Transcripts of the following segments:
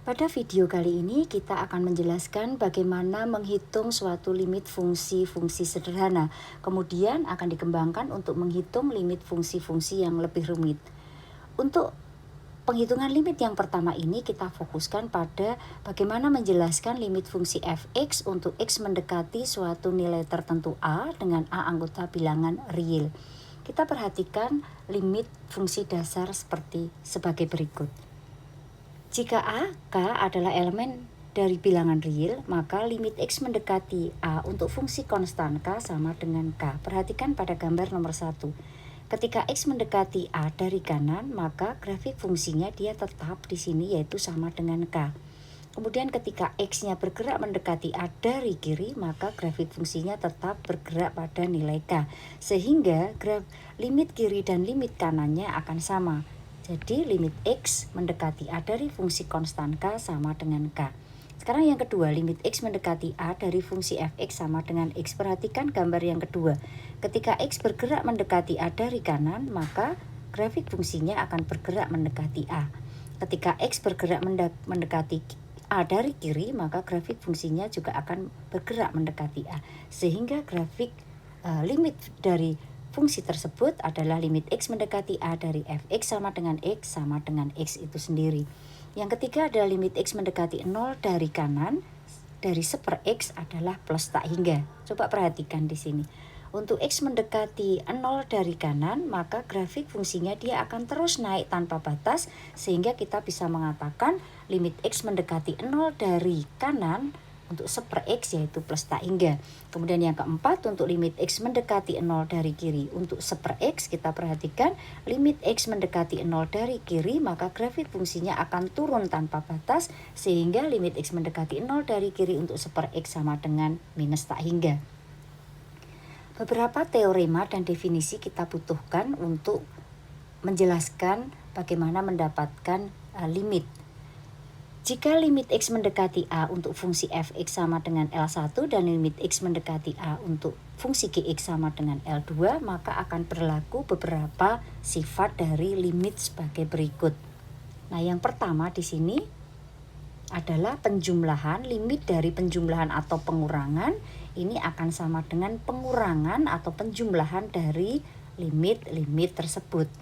Pada video kali ini kita akan menjelaskan bagaimana menghitung suatu limit fungsi-fungsi sederhana. Kemudian akan dikembangkan untuk menghitung limit fungsi-fungsi yang lebih rumit. Untuk penghitungan limit yang pertama ini kita fokuskan pada bagaimana menjelaskan limit fungsi f(x) untuk x mendekati suatu nilai tertentu a dengan a anggota bilangan real. Kita perhatikan limit fungsi dasar sebagai berikut. Jika a, k adalah elemen dari bilangan real, maka limit x mendekati a untuk fungsi konstan k sama dengan k. Perhatikan pada gambar nomor 1. Ketika x mendekati a dari kanan, maka grafik fungsinya dia tetap di sini yaitu sama dengan k. Kemudian ketika x-nya bergerak mendekati a dari kiri, maka grafik fungsinya tetap bergerak pada nilai k. Sehingga limit kiri dan limit kanannya akan sama. Jadi limit x mendekati a dari fungsi konstan k sama dengan k. Sekarang yang kedua, limit x mendekati a dari fungsi f(x) sama dengan x. Perhatikan gambar yang kedua. Ketika x bergerak mendekati a dari kanan, maka grafik fungsinya akan bergerak mendekati a. Ketika x bergerak mendekati a dari kiri, maka grafik fungsinya juga akan bergerak mendekati a. Sehingga grafik limit dari fungsi tersebut adalah limit x mendekati a dari f(x) sama dengan x itu sendiri. Yang ketiga adalah limit x mendekati 0 dari kanan, dari 1/x adalah plus tak hingga. Coba perhatikan di sini. Untuk x mendekati 0 dari kanan, maka grafik fungsinya dia akan terus naik tanpa batas, sehingga kita bisa mengatakan limit x mendekati 0 dari kanan untuk 1/x yaitu plus tak hingga. Kemudian yang keempat, untuk limit x mendekati 0 dari kiri untuk 1/x, kita perhatikan limit x mendekati 0 dari kiri, maka grafik fungsinya akan turun tanpa batas, sehingga limit x mendekati 0 dari kiri untuk 1/x sama dengan minus tak hingga. Beberapa teorema dan definisi kita butuhkan untuk menjelaskan bagaimana mendapatkan limit. Jika limit x mendekati a untuk fungsi f(x) sama dengan L1 dan limit x mendekati a untuk fungsi gx sama dengan L2, maka akan berlaku beberapa sifat dari limit sebagai berikut. Nah, yang pertama di sini adalah penjumlahan. Limit dari penjumlahan atau pengurangan ini akan sama dengan pengurangan atau penjumlahan dari limit-limit tersebut.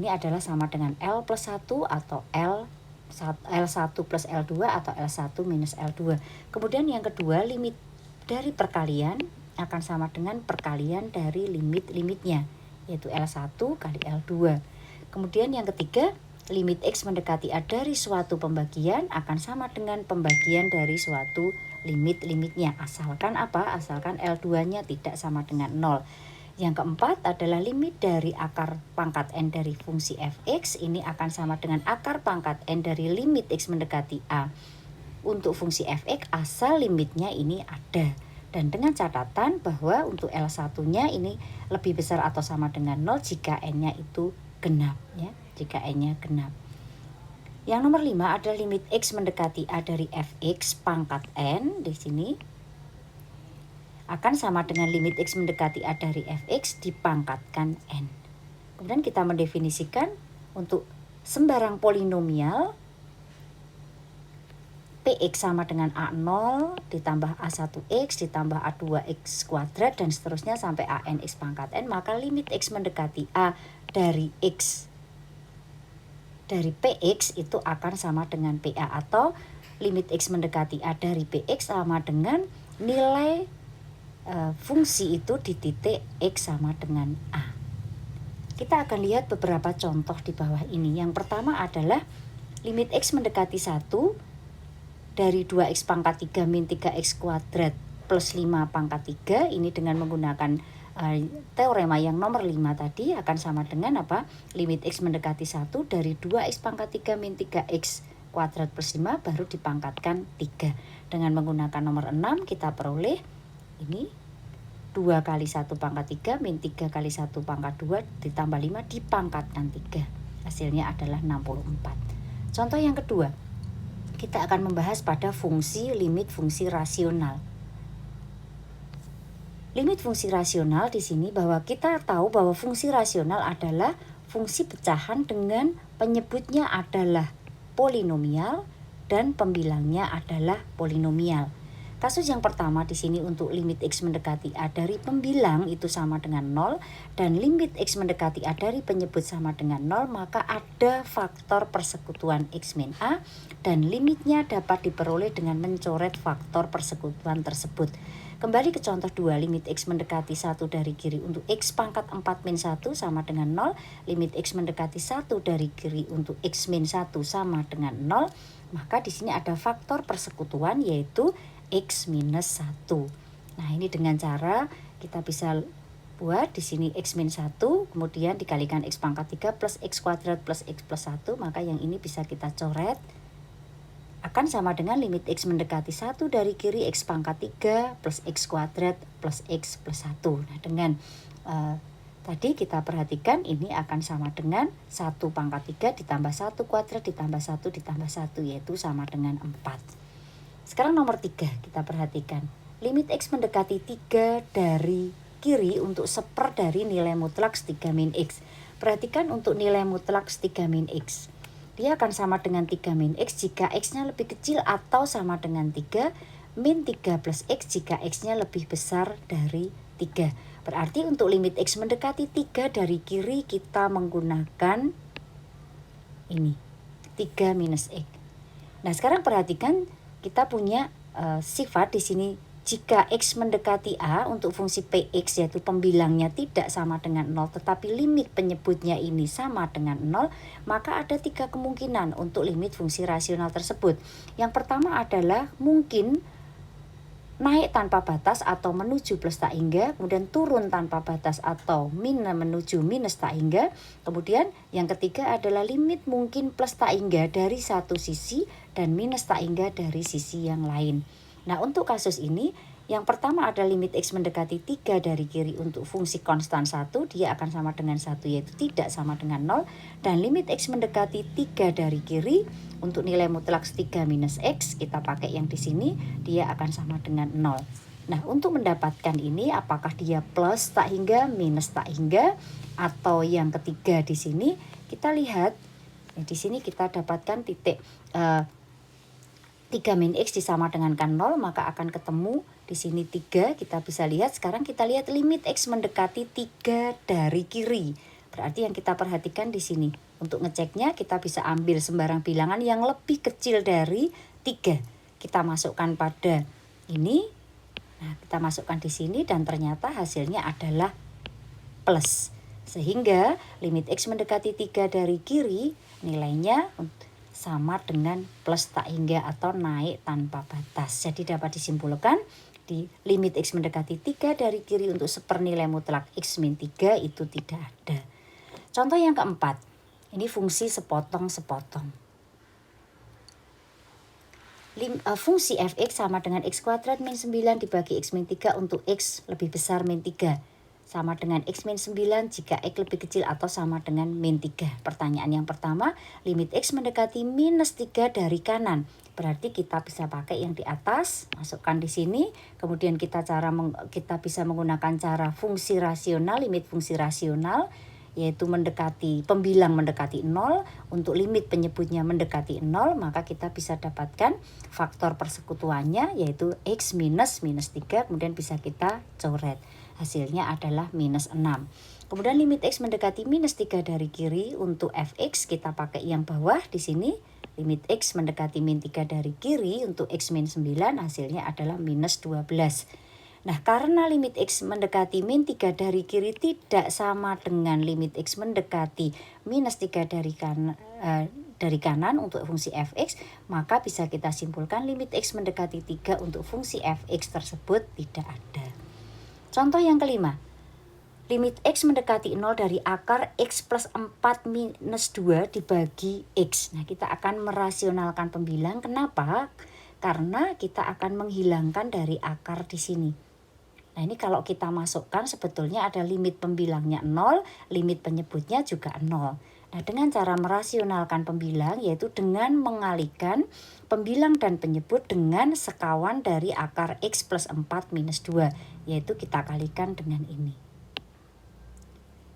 Ini adalah sama dengan L plus 1 atau L1 plus L2 atau L1 minus L2. Kemudian yang kedua, limit dari perkalian akan sama dengan perkalian dari limit-limitnya, yaitu L1 kali L2. Kemudian yang ketiga, limit x mendekati a dari suatu pembagian akan sama dengan pembagian dari suatu limit-limitnya. Asalkan apa? Asalkan L2-nya tidak sama dengan 0. Yang keempat adalah limit dari akar pangkat n dari fungsi f(x) ini akan sama dengan akar pangkat n dari limit x mendekati a untuk fungsi f(x) asal limitnya ini ada. Dan dengan catatan bahwa untuk L1-nya ini lebih besar atau sama dengan 0 jika n-nya itu genap, ya, jika n-nya genap. Yang nomor 5 adalah limit x mendekati a dari f(x) pangkat n di sini akan sama dengan limit x mendekati a dari f(x) dipangkatkan n. Kemudian kita mendefinisikan untuk sembarang polinomial px sama dengan a0 ditambah a1x ditambah a2x kuadrat dan seterusnya sampai anx pangkat n, maka limit x mendekati a dari x dari px itu akan sama dengan pa, atau limit x mendekati a dari px sama dengan nilai fungsi itu di titik x sama dengan a. Kita akan lihat beberapa contoh di bawah ini. Yang pertama adalah limit x mendekati 1 dari 2x pangkat 3 min 3x kuadrat plus 5 pangkat 3. Ini dengan menggunakan teorema yang nomor 5 tadi akan sama dengan apa? Limit x mendekati 1 dari 2x pangkat 3 min 3x kuadrat plus 5 baru dipangkatkan 3. Dengan menggunakan nomor 6 kita peroleh ini 2 kali 1 pangkat 3 min 3 kali 1 pangkat 2 ditambah 5 dipangkatkan 3. Hasilnya adalah 64. Contoh yang kedua, kita akan membahas pada fungsi limit fungsi rasional. Limit fungsi rasional di sini bahwa kita tahu bahwa fungsi rasional adalah fungsi pecahan dengan penyebutnya adalah polinomial dan pembilangnya adalah polinomial. Kasus yang pertama di sini untuk limit X mendekati A dari pembilang itu sama dengan 0 dan limit X mendekati A dari penyebut sama dengan 0, maka ada faktor persekutuan X min A dan limitnya dapat diperoleh dengan mencoret faktor persekutuan tersebut. Kembali ke contoh 2, limit X mendekati 1 dari kiri untuk X pangkat 4 min 1 sama dengan 0, limit X mendekati 1 dari kiri untuk X min 1 sama dengan 0, maka di sini ada faktor persekutuan yaitu X minus 1. Nah, ini dengan cara kita bisa buat di sini X min 1 kemudian dikalikan X pangkat 3 plus X kuadrat plus X plus 1, maka yang ini bisa kita coret akan sama dengan limit X mendekati 1 dari kiri X pangkat 3 plus X kuadrat plus X plus 1. Nah, dengan tadi kita perhatikan ini akan sama dengan 1 pangkat 3 ditambah 1 kuadrat ditambah 1 ditambah 1, yaitu sama dengan 4. Sekarang nomor 3 kita perhatikan. Limit X mendekati 3 dari kiri untuk seper dari nilai mutlak 3 min X. Perhatikan untuk nilai mutlak 3 min X. Dia akan sama dengan 3 min X jika X-nya lebih kecil atau sama dengan 3 min 3 plus X jika X-nya lebih besar dari 3. Berarti untuk limit X mendekati 3 dari kiri kita menggunakan ini 3 minus X. Nah, sekarang perhatikan kita punya sifat di sini jika X mendekati A untuk fungsi Px yaitu pembilangnya tidak sama dengan 0 tetapi limit penyebutnya ini sama dengan 0, maka ada 3 kemungkinan untuk limit fungsi rasional tersebut. Yang pertama adalah mungkin naik tanpa batas atau menuju plus tak hingga, kemudian turun tanpa batas atau menuju minus tak hingga. Kemudian yang ketiga adalah limit mungkin plus tak hingga dari satu sisi dan minus tak hingga dari sisi yang lain. Nah, untuk kasus ini yang pertama ada limit X mendekati 3 dari kiri untuk fungsi konstan 1, dia akan sama dengan 1 yaitu tidak sama dengan 0, dan limit X mendekati 3 dari kiri untuk nilai mutlak 3 minus X, kita pakai yang di sini, dia akan sama dengan 0. Nah, untuk mendapatkan ini apakah dia plus tak hingga, minus tak hingga, atau yang ketiga di sini kita lihat di sini kita dapatkan titik 3 min X disama dengankan 0, maka akan ketemu di sini 3. Kita bisa lihat, sekarang kita lihat limit X mendekati 3 dari kiri. Berarti yang kita perhatikan di sini, untuk ngeceknya kita bisa ambil sembarang bilangan yang lebih kecil dari 3. Kita masukkan pada ini. Nah, kita masukkan di sini dan ternyata hasilnya adalah plus. Sehingga limit X mendekati 3 dari kiri nilainya sama dengan plus tak hingga atau naik tanpa batas. Jadi dapat disimpulkan di limit X mendekati 3 dari kiri untuk sepernilai mutlak X min 3 itu tidak ada. Contoh yang keempat, ini fungsi sepotong-sepotong. Fungsi fx sama dengan x kuadrat min 9 dibagi x min 3 untuk x lebih besar min 3. Sama dengan X min 9 jika X lebih kecil atau sama dengan min 3. Pertanyaan yang pertama, limit X mendekati minus 3 dari kanan. Berarti kita bisa pakai yang di atas, masukkan di sini. Kemudian kita bisa menggunakan cara fungsi rasional, limit fungsi rasional, yaitu pembilang mendekati 0, untuk limit penyebutnya mendekati 0, maka kita bisa dapatkan faktor persekutuannya yaitu X minus 3, kemudian bisa kita coret. Hasilnya adalah minus 6. Kemudian limit X mendekati minus 3 dari kiri untuk fx kita pakai yang bawah di sini. Limit X mendekati min 3 dari kiri untuk X min 9 hasilnya adalah minus 12. Nah, karena limit X mendekati min 3 dari kiri tidak sama dengan limit X mendekati minus 3 dari kanan untuk fungsi fx, maka bisa kita simpulkan limit X mendekati 3 untuk fungsi fx tersebut tidak ada. Contoh yang kelima, limit X mendekati 0 dari akar X plus 4 minus 2 dibagi X. Nah, kita akan merasionalkan pembilang. Kenapa? Karena kita akan menghilangkan dari akar di sini. Nah, ini kalau kita masukkan sebetulnya ada limit pembilangnya 0, limit penyebutnya juga 0. Nah, dengan cara merasionalkan pembilang yaitu dengan mengalihkan pembilang dan penyebut dengan sekawan dari akar X plus 4 minus 2, yaitu kita kalikan dengan ini.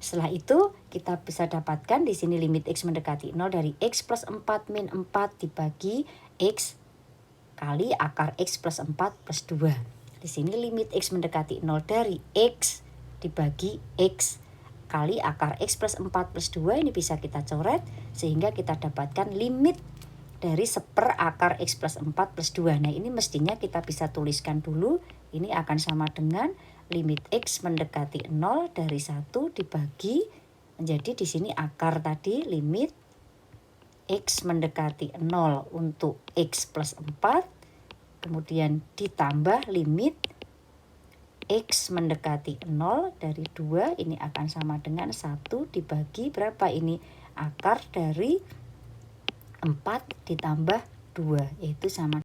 Setelah itu kita bisa dapatkan di sini limit X mendekati 0 dari X plus 4 min 4 dibagi X kali akar X plus 4 plus 2. Di sini limit X mendekati 0 dari X dibagi X kali akar X plus 4 plus 2 ini bisa kita coret sehingga kita dapatkan limit dari 1/4 akar X plus 4 plus 2. Nah ini mestinya kita bisa tuliskan dulu. Ini akan sama dengan limit X mendekati 0 dari 1 dibagi menjadi di sini akar tadi limit X mendekati 0 untuk X plus 4. Kemudian ditambah limit X mendekati 0 dari 2 ini akan sama dengan 1 dibagi berapa ini? Akar dari 4 ditambah 2 yaitu sama